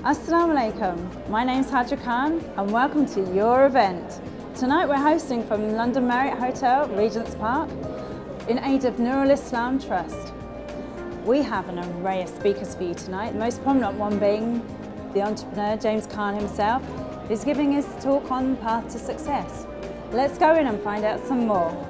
Assalamu alaikum. My name's Caan and welcome to your event. Tonight we're hosting from London Marriott Hotel, Regent's Park, in aid of Nurul Islam Trust. We have an array of speakers for you tonight, the most prominent one being the entrepreneur Caan himself, who's giving his talk on Path to Success. Let's go in and find out some more.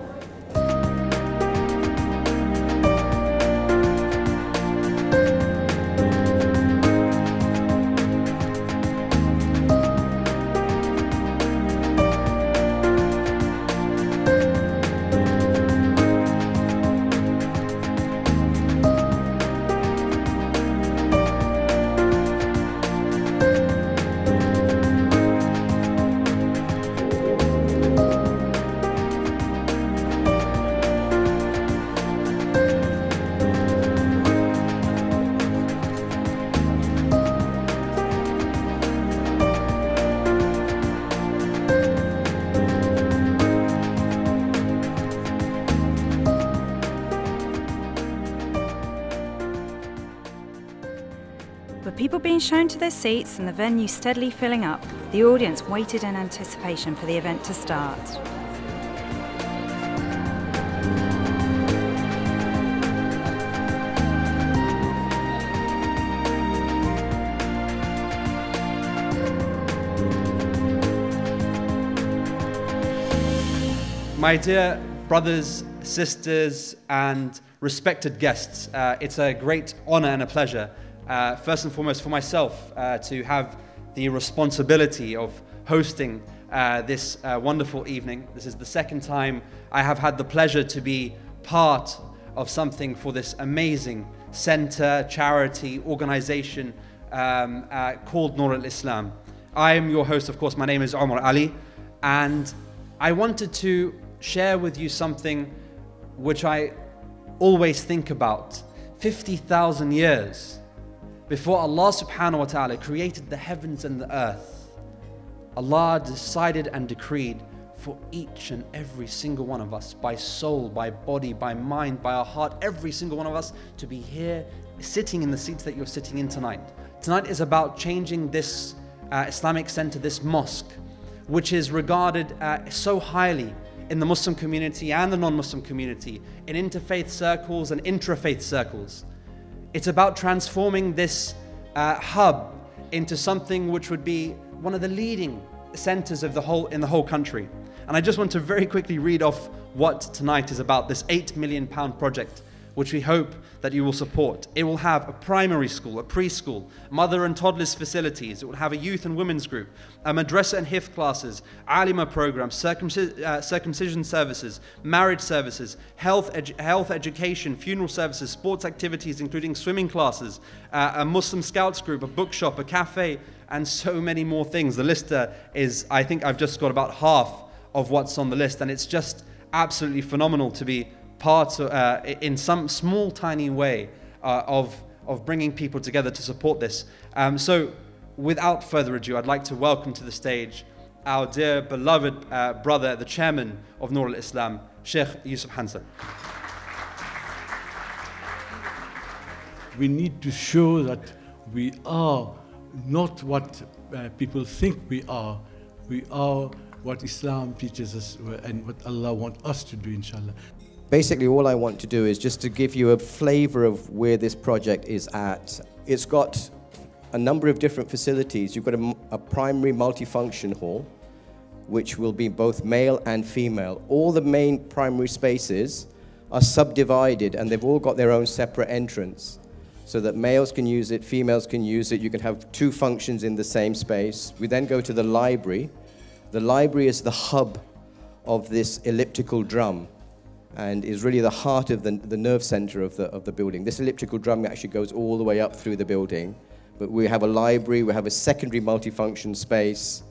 With people being shown to their seats and the venue steadily filling up, the audience waited in anticipation for the event to start. My dear brothers, sisters, and respected guests, it's a great honor and a pleasure, first and foremost for myself, to have the responsibility of hosting this wonderful evening. This is the second time I have had the pleasure to be part of something for this amazing center, charity, organization called Nurul Islam. I am your host, of course. My name is Omar Ali, and I wanted to share with you something which I always think about. 50,000 years before Allah subhanahu wa ta'ala created the heavens and the earth, Allah decided and decreed for each and every single one of us, by soul, by body, by mind, by our heart, every single one of us to be here, sitting in the seats that you're sitting in tonight. Tonight is about changing this Islamic center, this mosque, which is regarded so highly in the Muslim community and the non-Muslim community, in interfaith circles and intrafaith circles. It's about transforming this hub into something which would be one of the leading centers of in the whole country. And I just want to very quickly read off what tonight is about, this £8 million project, which we hope that you will support. It will have a primary school, a preschool, mother and toddlers facilities. It will have a youth and women's group, a madrasa and hifz classes, alima programs, circumcision services, marriage services, health education, funeral services, sports activities, including swimming classes, a Muslim scouts group, a bookshop, a cafe, and so many more things. The list is, I think I've just got about half of what's on the list, and it's just absolutely phenomenal to be part in some small tiny way of bringing people together to support this. So without further ado, I'd like to welcome to the stage our dear beloved brother, the chairman of Nurul Islam, Sheikh Yusuf Hansen. We need to show that we are not what people think we are. We are what Islam teaches us and what Allah wants us to do, inshallah. Basically, all I want to do is just to give you a flavor of where this project is at. It's got a number of different facilities. You've got a primary multifunction hall, which will be both male and female. All the main primary spaces are subdivided, and they've all got their own separate entrance, so that males can use it, females can use it. You can have two functions in the same space. We then go to the library. The library is the hub of this elliptical drum, and is really the heart of the nerve center of the building. This elliptical drum actually goes all the way up through the building. But we have a library, we have a secondary multifunction space,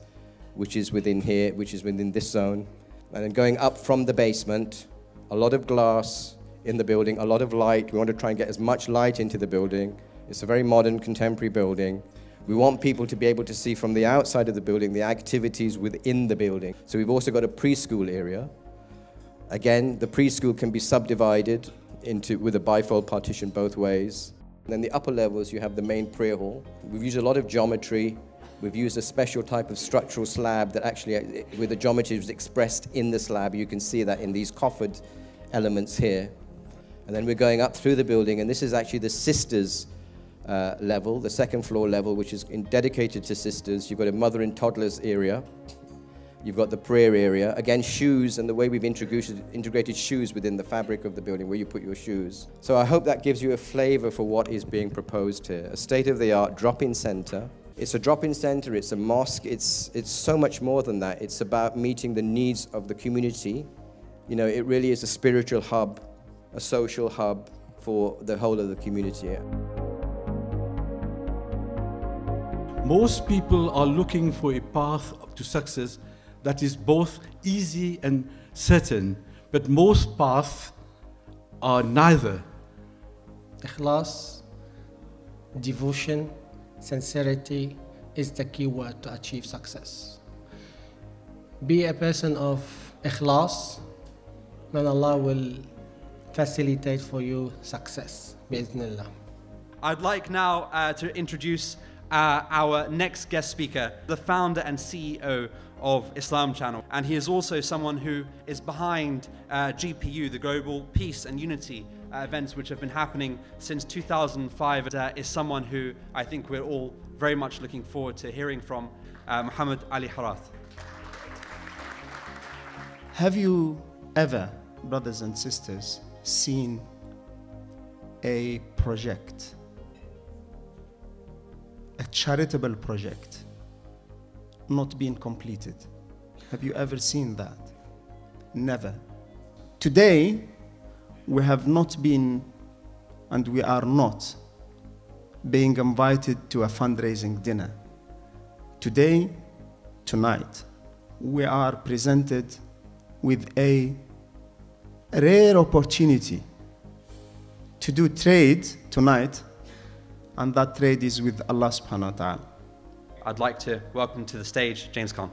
which is within here, which is within this zone. And then going up from the basement, a lot of glass in the building, a lot of light. We want to try and get as much light into the building. It's a very modern, contemporary building. We want people to be able to see from the outside of the building the activities within the building. So we've also got a preschool area. Again, the preschool can be subdivided with a bifold partition both ways. And then the upper levels, you have the main prayer hall. We've used a lot of geometry. We've used a special type of structural slab that actually, where the geometry is expressed in the slab. You can see that in these coffered elements here. And then we're going up through the building, and this is actually the sisters level, the second floor level, which is dedicated to sisters. You've got a mother and toddlers area. You've got the prayer area. Again, shoes, and the way we've integrated shoes within the fabric of the building, where you put your shoes. So I hope that gives you a flavor for what is being proposed here. A state-of-the-art drop-in center. It's a drop-in center, it's a mosque, it's so much more than that. It's about meeting the needs of the community. You know, it really is a spiritual hub, a social hub for the whole of the community. Most people are looking for a path to success that is both easy and certain, but most paths are neither. Ikhlas, devotion, sincerity is the key word to achieve success. Be a person of ikhlas, then Allah will facilitate for you success, bi'idhnillah. I'd like now to introduce our next guest speaker, the founder and CEO of Islam Channel. And he is also someone who is behind GPU, the Global Peace and Unity events which have been happening since 2005. Is someone who I think we're all very much looking forward to hearing from, Mohamed Ali Harath. Have you ever, brothers and sisters, seen a project, a charitable project, not being completed? Have you ever seen that? Never. Today, we have not been, and we are not, being invited to a fundraising dinner. Today, tonight, we are presented with a rare opportunity to do trade tonight, and that trade is with Allah subhanahu wa ta'ala. I'd like to welcome to the stage James Caan.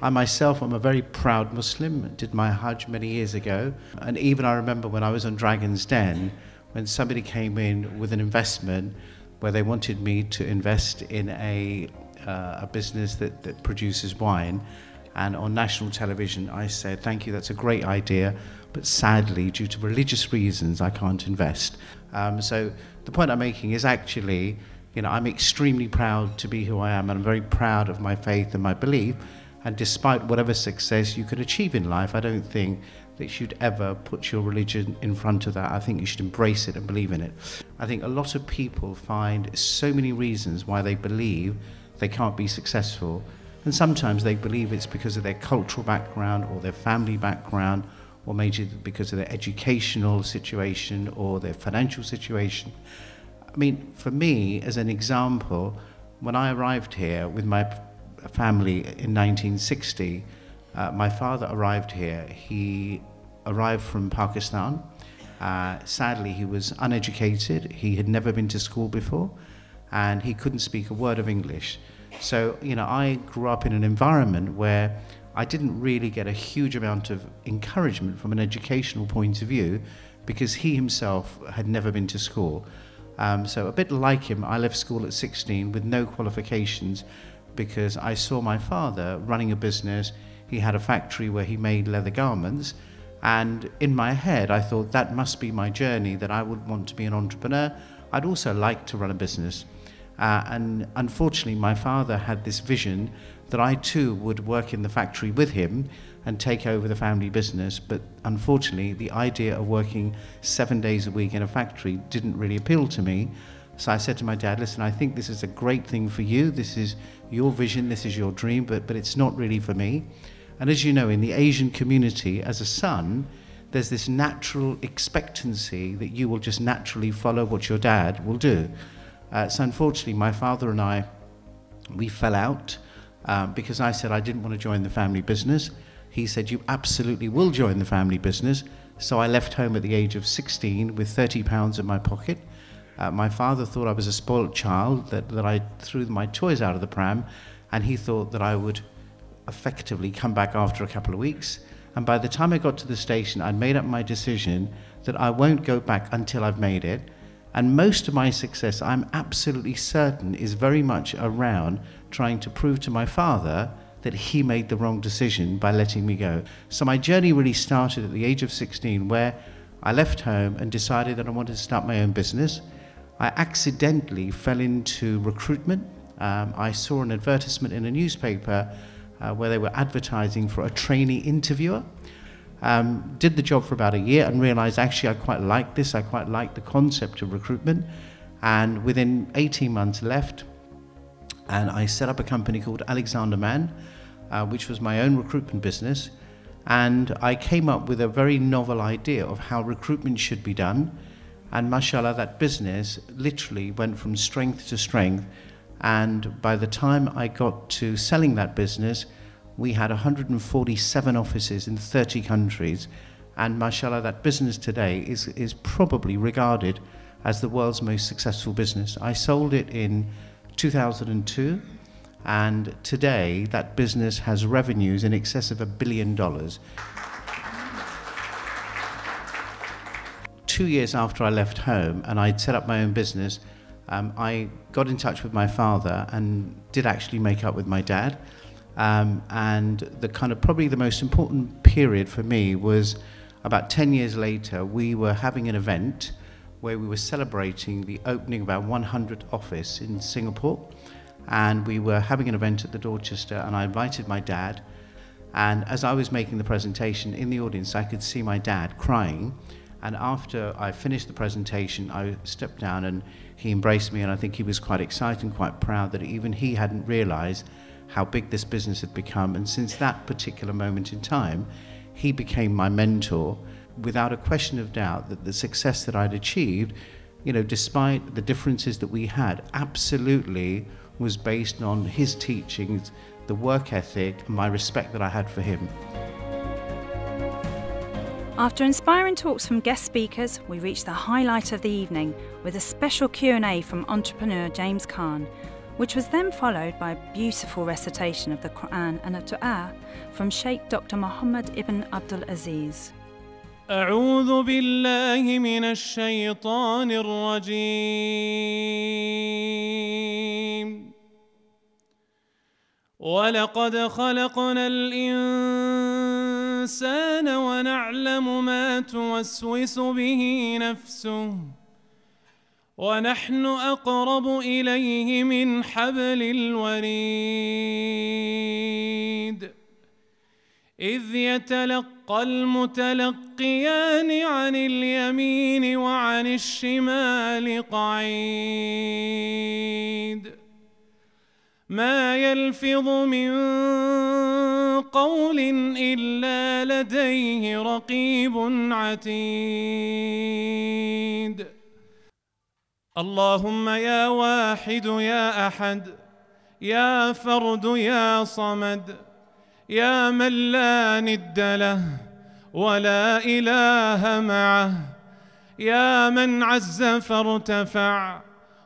I myself am a very proud Muslim, did my Hajj many years ago, and even I remember when I was on Dragon's Den, when somebody came in with an investment where they wanted me to invest in a business that produces wine, and on national television I said, thank you, that's a great idea, but sadly, due to religious reasons, I can't invest. So the point I'm making is actually, I'm extremely proud to be who I am, and I'm very proud of my faith and my belief. And despite whatever success you could achieve in life, I don't think that you should ever put your religion in front of that. I think you should embrace it and believe in it. I think a lot of people find so many reasons why they believe they can't be successful. And sometimes they believe it's because of their cultural background or their family background, or maybe because of their educational situation or their financial situation. I mean, for me, as an example, when I arrived here with my family in 1960, my father arrived here. He arrived from Pakistan. Sadly, he was uneducated. He had never been to school before, and he couldn't speak a word of English. So, I grew up in an environment where I didn't really get a huge amount of encouragement from an educational point of view, because he himself had never been to school. So a bit like him, I left school at 16 with no qualifications, because I saw my father running a business. He had a factory where he made leather garments, and in my head I thought that must be my journey, that I would want to be an entrepreneur. I'd also like to run a business. And unfortunately my father had this vision that I too would work in the factory with him and take over the family business, but unfortunately the idea of working 7 days a week in a factory didn't really appeal to me. So I said to my dad, listen, I think this is a great thing for you, this is your vision, this is your dream, but it's not really for me. And as you know, in the Asian community, as a son, there's this natural expectancy that you will just naturally follow what your dad will do. So unfortunately, my father and I, we fell out because I said I didn't want to join the family business. He said, you absolutely will join the family business. So I left home at the age of 16 with £30 in my pocket. My father thought I was a spoilt child, that I threw my toys out of the pram, and he thought that I would effectively come back after a couple of weeks. And by the time I got to the station, I'd made up my decision that I won't go back until I've made it. And most of my success, I'm absolutely certain, is very much around trying to prove to my father that he made the wrong decision by letting me go. So my journey really started at the age of 16, where I left home and decided that I wanted to start my own business. I accidentally fell into recruitment. I saw an advertisement in a newspaper where they were advertising for a trainee interviewer. Did the job for about a year and realized actually I quite liked this. I quite liked the concept of recruitment. And within 18 months left, and I set up a company called Alexander Mann, which was my own recruitment business. And I came up with a very novel idea of how recruitment should be done. And mashallah, that business literally went from strength to strength. And by the time I got to selling that business, we had 147 offices in 30 countries. And mashallah, that business today is probably regarded as the world's most successful business. I sold it in 2002. And today, that business has revenues in excess of $1 billion. 2 years after I left home and I'd set up my own business, I got in touch with my father and did actually make up with my dad. And the kind of probably the most important period for me was about 10 years later, we were having an event where we were celebrating the opening of our 100th office in Singapore. And we were having an event at the Dorchester, and I invited my dad. And as I was making the presentation in the audience, I could see my dad crying. And after I finished the presentation, I stepped down and he embraced me, and I think he was quite excited and quite proud that even he hadn't realized how big this business had become. And since that particular moment in time, he became my mentor, without a question of doubt that the success that I'd achieved, you know, despite the differences that we had, absolutely was based on his teachings, the work ethic, and my respect that I had for him. After inspiring talks from guest speakers, we reached the highlight of the evening with a special Q&A from entrepreneur James Caan, which was then followed by a beautiful recitation of the Caan and a dua from Sheikh Dr. Mohamed ibn Abdul Aziz. أعوذ بالله من الشيطان الرجيم ولقد خلقنا الإنسان ونعلم ما توسوس به نفسه ونحن أقرب إليه من حبل الوريد إذ يتلقى المتلقيان عن اليمين وعن الشمال قعيد ما يلفظ من قول إلا لديه رقيب عتيد اللهم يا واحد يا أحد يا فرد يا صمد يا من لا ند له ولا إله معه يا من عز فارتفع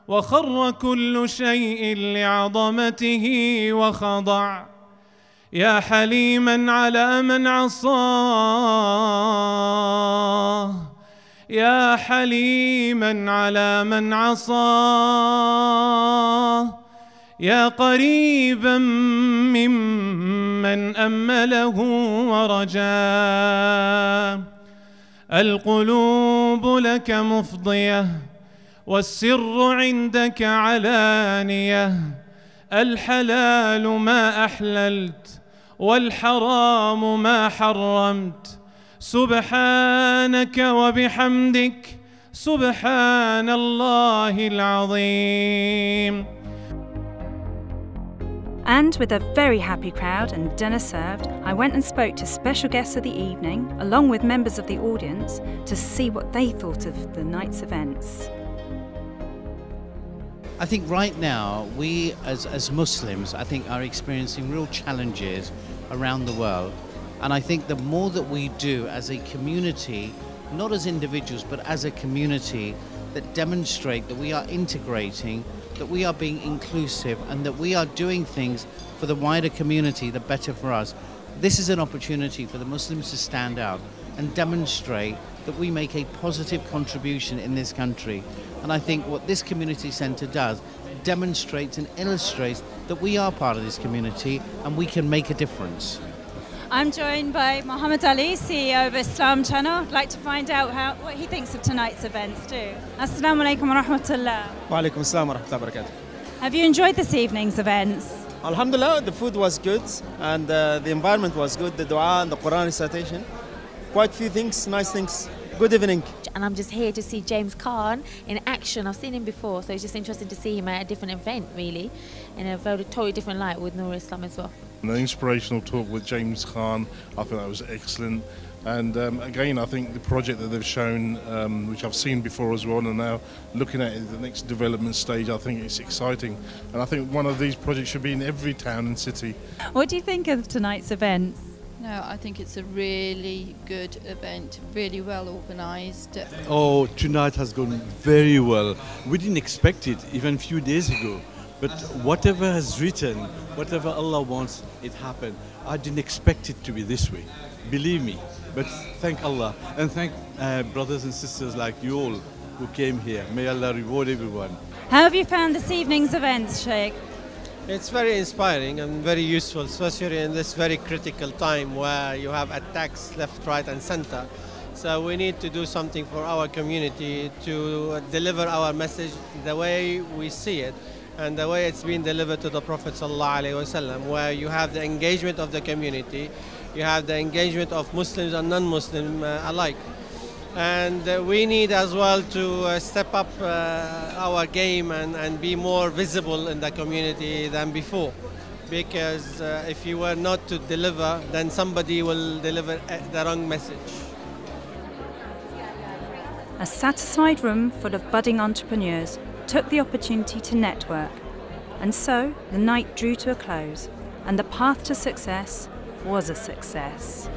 وخر كل شيء لعظمته وخضع يا حليما على من عصاه يا حليما على من عصاه يا قريبا ممن أمله ورجاه القلوب لك مفضية والسر عندك علانية الحلال ما أحللت والحرام ما حرمت سبحانك وبحمدك سبحان الله العظيم. And with a very happy crowd and dinner served, I went and spoke to special guests of the evening, along with members of the audience, to see what they thought of the night's events. I think right now, we as Muslims, I think are experiencing real challenges around the world. And I think the more that we do as a community, not as individuals, but as a community, that demonstrate that we are integrating, that we are being inclusive, and that we are doing things for the wider community, the better for us. This is an opportunity for the Muslims to stand out and demonstrate that we make a positive contribution in this country. And I think what this community centre does demonstrates and illustrates that we are part of this community and we can make a difference. I'm joined by Mohamed Ali, CEO of Islam Channel. I'd like to find out what he thinks of tonight's events too. Assalamu alaikum wa rahmatullah. Wa alaikum assalam wa rahmatullahi wa barakatuh. Have you enjoyed this evening's events? Alhamdulillah, the food was good and the environment was good, the dua and the Quran recitation. Quite a few things, nice things. Good evening. And I'm just here to see James Caan in action. I've seen him before, so it's just interesting to see him at a different event, really, in a very totally different light with Noor Islam as well. An inspirational talk with James Caan, I think that was excellent. And again, I think the project that they've shown, which I've seen before as well, and now looking at it at the next development stage, I think it's exciting. And I think one of these projects should be in every town and city. What do you think of tonight's events? No, I think it's a really good event, really well organised. Oh, tonight has gone very well. We didn't expect it even a few days ago. But whatever has written, whatever Allah wants, it happened. I didn't expect it to be this way, believe me. But thank Allah and thank brothers and sisters like you all who came here. May Allah reward everyone. How have you found this evening's events, Sheikh? It's very inspiring and very useful, especially in this very critical time where you have attacks left, right and center. So we need to do something for our community to deliver our message the way we see it and the way it's been delivered to the Prophet ﷺ, where you have the engagement of the community, you have the engagement of Muslims and non-Muslim alike. And we need as well to step up our game and be more visible in the community than before. Because if you were not to deliver, then somebody will deliver the wrong message. A set-aside room full of budding entrepreneurs took the opportunity to network. And so the night drew to a close, and the path to success was a success.